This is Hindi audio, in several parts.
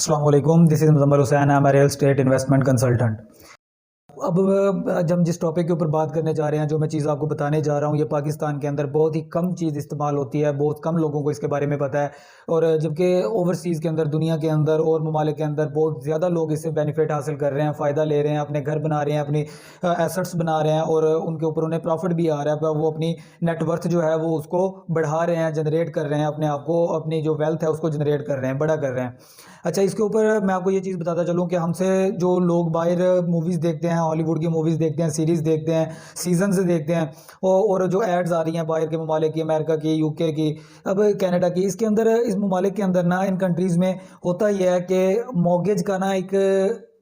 अस्सलाम वालेकुम, this is Muzammil Hussain, I am a real estate investment consultant. अब जब हम जिस टॉपिक के ऊपर बात करने जा रहे हैं, जो मैं चीज़ आपको बताने जा रहा हूँ, ये पाकिस्तान के अंदर बहुत ही कम चीज़ इस्तेमाल होती है, बहुत कम लोगों को इसके बारे में पता है। और जबकि ओवरसीज़ के अंदर, दुनिया के अंदर और ममालिक के अंदर बहुत ज़्यादा लोग इससे बेनिफिट हासिल कर रहे हैं, फ़ायदा ले रहे हैं, अपने घर बना रहे हैं, अपनी एसेट्स बना रहे हैं और उनके ऊपर उन्हें प्रॉफिट भी आ रहा है। पर वो अपनी नेटवर्थ जो है वो उसको बढ़ा रहे हैं, जनरेट कर रहे हैं, अपने आप को, अपनी जो वेल्थ है उसको जनरेट कर रहे हैं, बड़ा कर रहे हैं। अच्छा, इसके ऊपर मैं आपको ये चीज़ बताता चलूँ कि हमसे जो लोग बाहर मूवीज़ देखते हैं, हॉलीवुड की मूवीज़ देखते हैं, सीरीज़ देखते हैं, सीज़न्स देखते हैं, और जो एड्स आ रही हैं बाहर के ममालिक की, अमेरिका की, यूके की, अब कनाडा की, इसके अंदर, इस ममालिक के अंदर ना, इन कंट्रीज़ में होता ये है कि मॉर्गेज का ना एक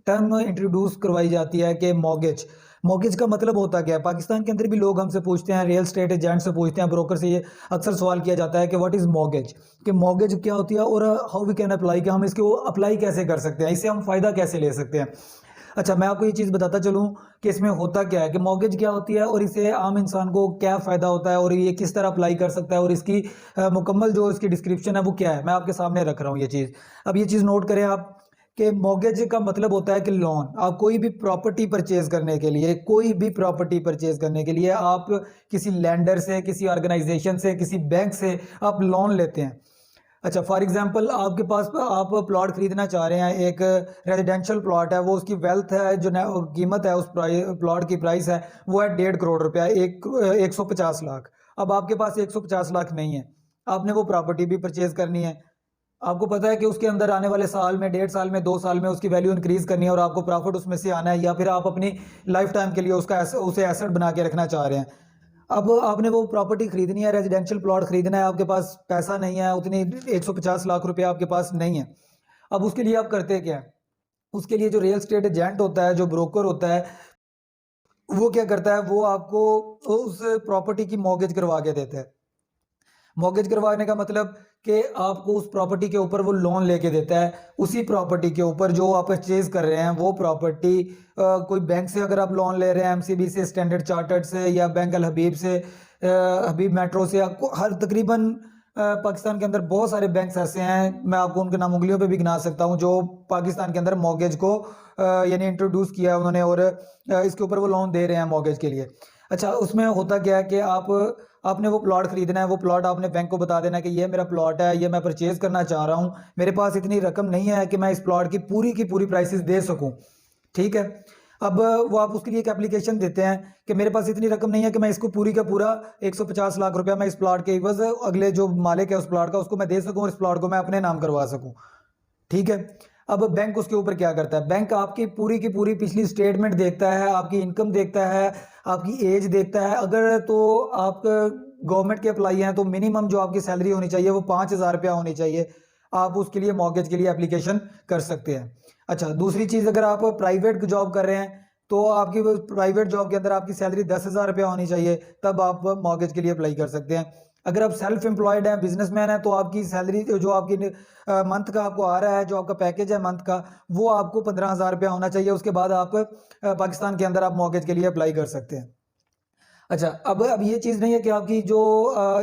टर्म इंट्रोड्यूस करवाई जाती है कि मॉर्गेज। मॉर्गेज का मतलब होता क्या है? पाकिस्तान के अंदर भी लोग हमसे पूछते हैं, रियल एस्टेट एजेंट से पूछते हैं, ब्रोकर से ये अक्सर सवाल किया जाता है कि व्हाट इज़ मॉर्गेज, कि मॉर्गेज क्या होती है और हाउ वी कैन अप्लाई, कि हम इसको अप्लाई कैसे कर सकते हैं, इससे हम फ़ायदा कैसे ले सकते हैं। अच्छा, मैं आपको ये चीज़ बताता चलूँ कि इसमें होता क्या है, कि मॉर्गेज क्या होती है और इससे आम इंसान को क्या फ़ायदा होता है और ये किस तरह अप्लाई कर सकता है, और इसकी मुकम्मल जो इसकी डिस्क्रिप्शन है वो क्या है, मैं आपके सामने रख रहा हूँ ये चीज़। अब ये चीज़ नोट करें आप, कि मॉर्गेज का मतलब होता है कि लोन। आप कोई भी प्रॉपर्टी परचेज़ करने के लिए, कोई भी प्रॉपर्टी परचेज़ करने के लिए आप किसी लैंडर से, किसी ऑर्गेनाइजेशन से, किसी बैंक से आप लोन लेते हैं। अच्छा, फॉर एग्जांपल आपके पास, आप प्लॉट खरीदना चाह रहे हैं, एक रेजिडेंशियल प्लॉट है, वो उसकी वेल्थ है, जो कीमत है उस प्लॉट की प्राइस है, वो है 1.5 करोड़ रुपया, 150 लाख। अब आपके पास 150 लाख नहीं है, आपने वो प्रॉपर्टी भी परचेज करनी है। आपको पता है कि उसके अंदर आने वाले साल में, 1.5 साल में, 2 साल में उसकी वैल्यू इंक्रीज करनी है और आपको प्रॉफिट उसमें से आना है, या फिर आप अपनी लाइफ टाइम के लिए उसे एसेट बना के रखना चाह रहे हैं। अब आपने वो प्रॉपर्टी खरीदनी है, रेजिडेंशियल प्लॉट खरीदना है, आपके पास पैसा नहीं है उतनी, 150 लाख रुपया आपके पास नहीं है। अब उसके लिए आप करते क्या है? उसके लिए जो रियल एस्टेट एजेंट होता है, जो ब्रोकर होता है, वो क्या करता है, वो आपको उस प्रॉपर्टी की मॉर्गेज करवा के देता है। मॉर्गेज करवाने का मतलब कि आपको उस प्रॉपर्टी के ऊपर वो लोन लेके देता है, उसी प्रॉपर्टी के ऊपर जो आप परचेज कर रहे हैं, वो प्रॉपर्टी कोई बैंक से अगर आप लोन ले रहे हैं, एमसीबी से, स्टैंडर्ड चार्टर्ड से, या बैंक अल हबीब से, हबीब मेट्रो से, आपको हर तकरीबन पाकिस्तान के अंदर बहुत सारे बैंक्स ऐसे हैं, मैं आपको उनके नाम उंगलियों पे भी गिना सकता हूँ, जो पाकिस्तान के अंदर मॉर्गेज को यानी इंट्रोड्यूस किया है उन्होंने, और इसके ऊपर वो लोन दे रहे हैं मॉर्गेज के लिए। अच्छा, उसमें होता क्या है कि आपने वो प्लॉट खरीदना है, वो प्लॉट आपने बैंक को बता देना है कि ये मेरा प्लॉट है, ये मैं परचेज करना चाह रहा हूँ, मेरे पास इतनी रकम नहीं है कि मैं इस प्लॉट की पूरी प्राइसेस दे सकूँ। ठीक है। अब वो आप उसके लिए एक एप्लीकेशन देते हैं कि मेरे पास इतनी रकम नहीं है कि मैं इसको पूरी का पूरा 150 लाख रुपया मैं इस प्लॉट के एवज अगले जो मालिक है उस प्लॉट का, उसको मैं दे सकूँ और इस प्लॉट को मैं अपने नाम करवा सकूँ। ठीक है। अब बैंक उसके ऊपर क्या करता है? बैंक आपकी की पूरी पिछली स्टेटमेंट देखता है, आपकी इनकम देखता है, आपकी एज देखता है। अगर तो आप गवर्नमेंट के अप्लाई हैं तो मिनिमम जो आपकी सैलरी होनी चाहिए वो 5,000 रुपया होनी चाहिए। आप उसके लिए मॉर्गेज के लिए एप्लीकेशन कर सकते हैं। अच्छा, दूसरी चीज़, अगर आप प्राइवेट जॉब कर रहे हैं तो आपकी प्राइवेट जॉब के अंदर आपकी सैलरी 10,000 रुपया होनी चाहिए, तब आप मॉर्गेज के लिए अप्लाई कर सकते हैं। अगर आप सेल्फ एम्प्लॉयड हैं, बिजनेसमैन हैं, तो आपकी सैलरी जो आपकी मंथ का आपको आ रहा है, जो आपका पैकेज है मंथ का, वो आपको 15,000 रुपया होना चाहिए। उसके बाद आप पाकिस्तान के अंदर आप मॉर्गेज के लिए अप्लाई कर सकते हैं। अच्छा, अब ये चीज़ नहीं है कि आपकी जो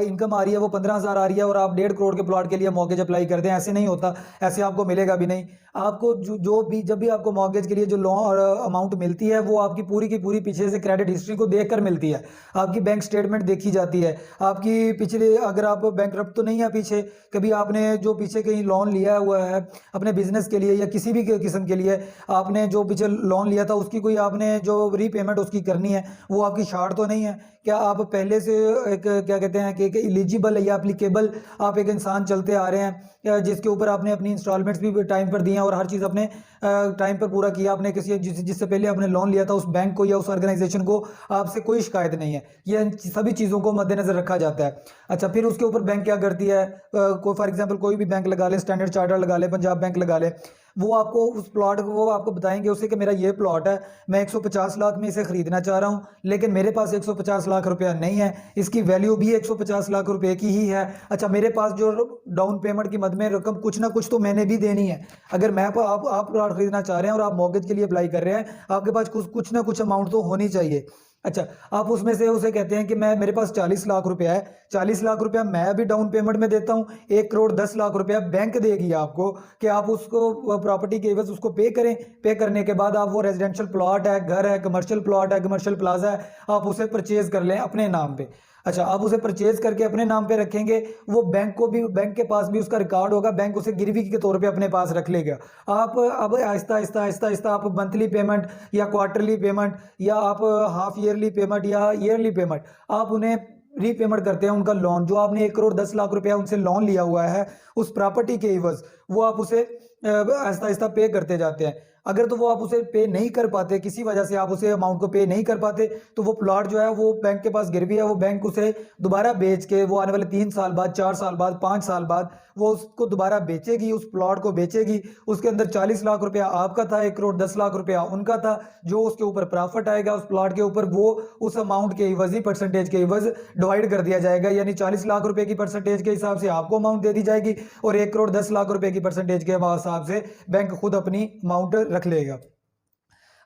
इनकम आ रही है वो 15,000 आ रही है और आप 1.5 करोड़ के प्लॉट के लिए मॉर्गेज अप्लाई कर दें, ऐसे नहीं होता। ऐसे आपको मिलेगा भी नहीं। आपको जो भी, जब भी आपको मॉर्गेज के लिए जो लोन और अमाउंट मिलती है, वो आपकी की पूरी पीछे से क्रेडिट हिस्ट्री को देख कर मिलती है। आपकी बैंक स्टेटमेंट देखी जाती है, आपकी पिछले, अगर आप बैंकरप्ट तो नहीं है पीछे, कभी आपने जो पीछे कहीं लोन लिया हुआ है अपने बिजनेस के लिए या किसी भी किस्म के लिए, आपने जो पीछे लोन लिया था उसकी कोई आपने जो रीपेमेंट उसकी करनी है, वो आपकी शार्ट तो नहीं है। क्या आप पहले से एक, क्या कहते हैं, कि एक एलिजिबल या एप्लीकेबल आप एक इंसान चलते आ रहे हैं, जिसके ऊपर आपने अपनी इंस्टॉलमेंट्स भी टाइम पर दी हैं और हर चीज़ अपने टाइम पर पूरा किया, आपने किसी जिससे पहले आपने लोन लिया था उस बैंक को या उस ऑर्गेनाइजेशन को आपसे कोई शिकायत नहीं है। ये सभी चीज़ों को मद्देनजर रखा जाता है। अच्छा, फिर उसके ऊपर बैंक क्या करती है, कोई फॉर एग्जांपल कोई भी बैंक लगा ले, स्टैंडर्ड चार्टर्ड लगा ले, पंजाब बैंक लगा ले, वो आपको उस प्लॉट को, वो आपको बताएंगे उससे कि मेरा ये प्लॉट है, मैं 150 लाख में इसे खरीदना चाह रहा हूँ, लेकिन मेरे पास 150 लाख रुपया नहीं है, इसकी वैल्यू भी 150 लाख रुपए की ही है। अच्छा, मेरे पास जो डाउन पेमेंट की मद में रकम कुछ ना कुछ तो मैंने भी देनी है। अगर मैं आप प्लॉट खरीदना चाह रहे हैं और आप मॉर्गेज के लिए अप्लाई कर रहे हैं, आपके पास कुछ ना कुछ अमाउंट तो होनी चाहिए। अच्छा, आप उसमें से उसे कहते हैं कि मेरे पास 40 लाख रुपया है, 40 लाख रुपया मैं अभी डाउन पेमेंट में देता हूँ, 1 करोड़ 10 लाख रुपया बैंक देगी आपको कि आप उसको प्रॉपर्टी के एवज उसको पे करें। पे करने के बाद आप वो रेजिडेंशियल प्लॉट है, घर है, कमर्शियल प्लॉट है, कमर्शियल प्लाजा है, आप उसे परचेज कर लें अपने नाम पे। अच्छा, आप उसे परचेज करके अपने नाम पे रखेंगे, वो बैंक को भी, बैंक के पास भी उसका रिकॉर्ड होगा, बैंक उसे गिरवी के तौर पे अपने पास रख लेगा। आप अब आहिस्ता आहिस्ता आहिस्ता आहिस्ता आप मंथली पेमेंट या क्वार्टरली पेमेंट या आप हाफ ईयरली पेमेंट या ईयरली पेमेंट आप उन्हें रीपेमेंट करते हैं। उनका लोन जो आपने 1 करोड़ 10 लाख रुपया उनसे लोन लिया हुआ है उस प्रॉपर्टी के एवज, वो आप उसे आहिस्ता आहिस्ता पे करते जाते हैं। अगर तो वो आप उसे पे नहीं कर पाते, किसी वजह से आप उसे अमाउंट को पे नहीं कर पाते, तो वो प्लॉट जो है वो बैंक के पास गिरवी है, वो बैंक उसे दोबारा बेच के वो आने वाले 3 साल बाद, 4 साल बाद, 5 साल बाद वो उसको दोबारा बेचेगी, उस प्लॉट को बेचेगी। उसके अंदर 40 लाख रुपया आपका था, 1 करोड़ 10 लाख रुपया उनका था। जो उसके ऊपर प्रॉफिट आएगा उस प्लॉट के ऊपर, वो उस अमाउंट के एवज ही, परसेंटेज के एवज डिवाइड कर दिया जाएगा। यानी 40 लाख रुपए की परसेंटेज के हिसाब से आपको अमाउंट दे दी जाएगी और 1 करोड़ 10 लाख रुपए की परसेंटेज के हिसाब से बैंक खुद अपनी अमाउंट रख लेगा।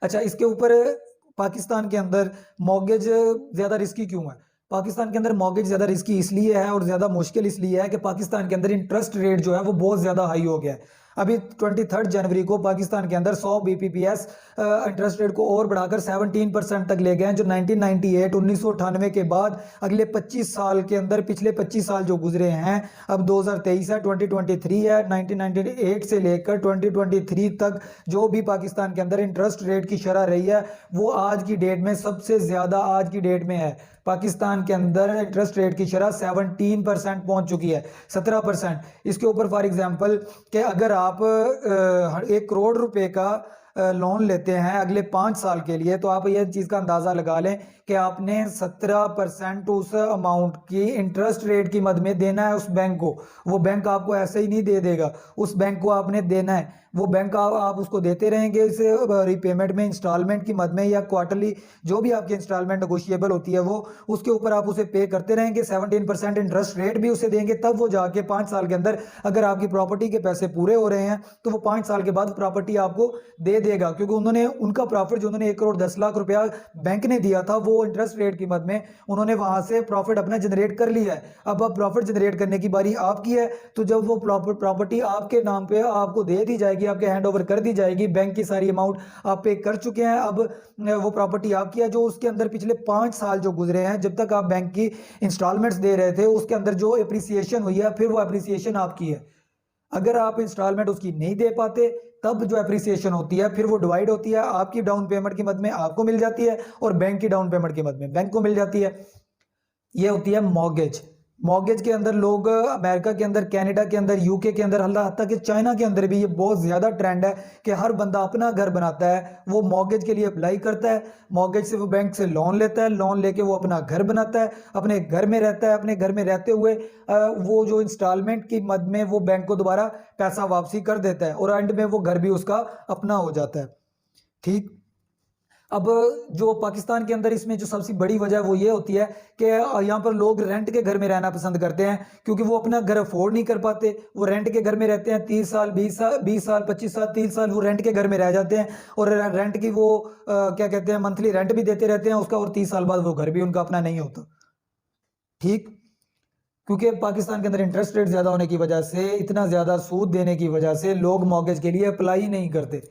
अच्छा, इसके ऊपर पाकिस्तान के अंदर मॉर्गेज ज़्यादा रिस्की क्यों है? पाकिस्तान के अंदर मॉर्गेज ज़्यादा रिस्की इसलिए है और ज़्यादा मुश्किल इसलिए है कि पाकिस्तान के अंदर इंटरेस्ट रेट जो है वो बहुत ज़्यादा हाई हो गया है। अभी 23 जनवरी को पाकिस्तान के अंदर 100 BPPS इंटरेस्ट रेट को और बढ़ाकर 17% तक ले गए हैं, जो 1998 1998 के बाद अगले 25 साल के अंदर, पिछले 25 साल जो गुजरे हैं, अब 2023 है, 2023 है, 1998 से लेकर 2023 तक जो भी पाकिस्तान के अंदर इंटरेस्ट रेट की शरह रही है वो आज की डेट में सबसे ज़्यादा आज की डेट में है। पाकिस्तान के अंदर इंटरेस्ट रेट की शरह 17% पहुंच चुकी है, 17%। इसके ऊपर फॉर एग्जांपल कि अगर आप 1 करोड़ रुपए का लोन लेते हैं अगले 5 साल के लिए, तो आप ये चीज़ का अंदाज़ा लगा लें कि आपने 17% उस अमाउंट की इंटरेस्ट रेट की मद में देना है उस बैंक को। वो बैंक आपको ऐसे ही नहीं दे देगा, उस बैंक को आपने देना है। वो बैंक आप उसको देते रहेंगे इस रीपेमेंट में, इंस्टॉलमेंट की मद में या क्वार्टरली, जो भी आपकी इंस्टॉलमेंट नेगोशिएबल होती है वो, उसके ऊपर आप उसे पे करते रहेंगे। 17% इंटरेस्ट रेट भी उसे देंगे, तब वो जाके 5 साल के अंदर अगर आपकी प्रॉपर्टी के पैसे पूरे हो रहे हैं तो वो 5 साल के बाद प्रॉपर्टी आपको दे देगा, क्योंकि उन्होंने उनका प्रॉफिट जो उन्होंने 1 करोड़ 10 लाख रुपया बैंक ने दिया था वो इंटरेस्ट रेट की मद में उन्होंने वहां से प्रॉफिट अपना जनरेट कर लिया है। अब प्रॉफिट जनरेट करने की बारी आपकी है, तो जब वो प्रॉपर्टी आपके नाम पे आपको दे दी जाएगी, आपके हैंड ओवर कर दी जाएगी, बैंक की सारी अमाउंट आप पे कर चुके हैं, अब वो प्रॉपर्टी आपकी है। जो उसके अंदर पिछले 5 साल जो गुजरे हैं, जब तक आप बैंक की इंस्टॉलमेंट्स दे रहे थे, उसके अंदर जो एप्रिसिएशन हुई है, फिर वो एप्रिसिएशन आपकी है। अगर आप इंस्टॉलमेंट उसकी नहीं दे पाते, तब जो एप्रिसिएशन होती है फिर वो डिवाइड होती है, आपकी डाउन पेमेंट की मद में आपको मिल जाती है और बैंक की डाउन पेमेंट की मद में बैंक को मिल जाती है। ये होती है मॉर्गेज। मॉर्गेज के अंदर लोग अमेरिका के अंदर, कनाडा के अंदर, यूके के अंदर, हत्ता कि चाइना के अंदर भी ये बहुत ज़्यादा ट्रेंड है कि हर बंदा अपना घर बनाता है, वो मॉर्गेज के लिए अप्लाई करता है, मॉर्गेज से वो बैंक से लोन लेता है, लोन लेके वो अपना घर बनाता है, अपने घर में रहता है, अपने घर में रहते हुए वो जो इंस्टॉलमेंट की मद में वो बैंक को दोबारा पैसा वापसी कर देता है और एंड में वो घर भी उसका अपना हो जाता है। ठीक। अब जो पाकिस्तान के अंदर इसमें जो सबसे बड़ी वजह वो ये होती है कि यहाँ पर लोग रेंट के घर में रहना पसंद करते हैं, क्योंकि वो अपना घर अफोर्ड नहीं कर पाते। वो रेंट के घर में रहते हैं 30 साल 20 साल 20 साल 25 साल 30 साल वो रेंट के घर में रह जाते हैं और रेंट की वो क्या कहते हैं, मंथली रेंट भी देते रहते हैं उसका, और 30 साल बाद वो घर भी उनका अपना नहीं होता। ठीक। क्योंकि पाकिस्तान के अंदर इंटरेस्ट रेट ज़्यादा होने की वजह से, इतना ज़्यादा सूद देने की वजह से लोग मॉर्गेज के लिए अप्लाई नहीं करते।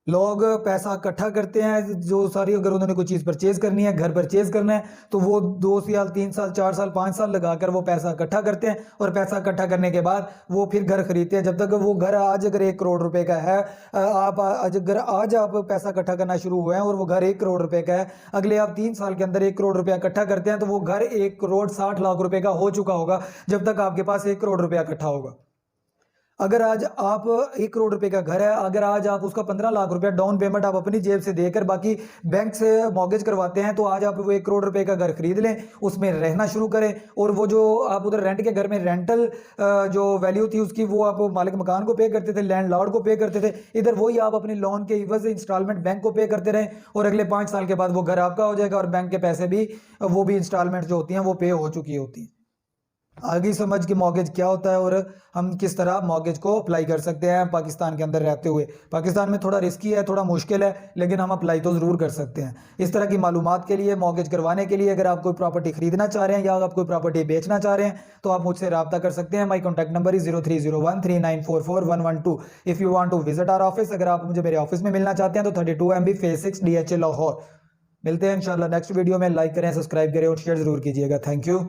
लोग पैसा इकट्ठा करते हैं, जो सारी, अगर उन्होंने कोई चीज़ परचेज करनी है, घर परचेज करना है, तो वो 2 साल 3 साल 4 साल 5 साल लगाकर वो पैसा इकट्ठा करते हैं और पैसा इकट्ठा करने के बाद वो फिर घर खरीदते हैं। जब तक वो घर, आज अगर 1 करोड़ रुपए का है, आप आज आप पैसा इकट्ठा करना शुरू हुए हैं और वो घर 1 करोड़ रुपए का है, अगले आप 3 साल के अंदर 1 करोड़ रुपया इकट्ठा करते हैं, तो वो घर 1 करोड़ 60 लाख रुपए का हो चुका होगा जब तक आपके पास 1 करोड़ रुपया इकट्ठा होगा। अगर आज आप 1 करोड़ रुपए का घर है, अगर आज आप उसका 15 लाख रुपया डाउन पेमेंट आप अपनी जेब से देकर बाकी बैंक से मॉर्गेज करवाते हैं, तो आज आप वो 1 करोड़ रुपए का घर खरीद लें, उसमें रहना शुरू करें, और वो जो आप उधर रेंट के घर में रेंटल जो वैल्यू थी उसकी, वो आप मालिक मकान को पे करते थे, लैंडलॉर्ड को पे करते थे, इधर वही आप अपने लोन के इवज इंस्टॉलमेंट बैंक को पे करते रहें और अगले 5 साल के बाद वो घर आपका हो जाएगा और बैंक के पैसे भी, वो भी इंस्टॉलमेंट जो होती हैं वो पे हो चुकी होती हैं। आगे समझ कि मॉर्गेज क्या होता है और हम किस तरह मॉर्गेज को अप्लाई कर सकते हैं पाकिस्तान के अंदर रहते हुए। पाकिस्तान में थोड़ा रिस्की है, थोड़ा मुश्किल है, लेकिन हम अप्लाई तो ज़रूर कर सकते हैं। इस तरह की मालूमात के लिए, मॉर्गेज करवाने के लिए, अगर आप कोई प्रॉपर्टी खरीदना चाह रहे हैं या आप कोई प्रॉपर्टी बेचना चाह रहे हैं तो आप मुझसे रब्ता कर सकते हैं। My contact number is 03013944 if you want to visit our office. अगर आप मुझे मेरे ऑफिस में मिलना चाहते हैं तो 32 MB फेज 6 DHA लाहौर। मिलते हैं इंशाल्लाह नेक्स्ट वीडियो में। लाइक करें, सब्सक्राइब करें और शेयर ज़रूर कीजिएगा। Thank you.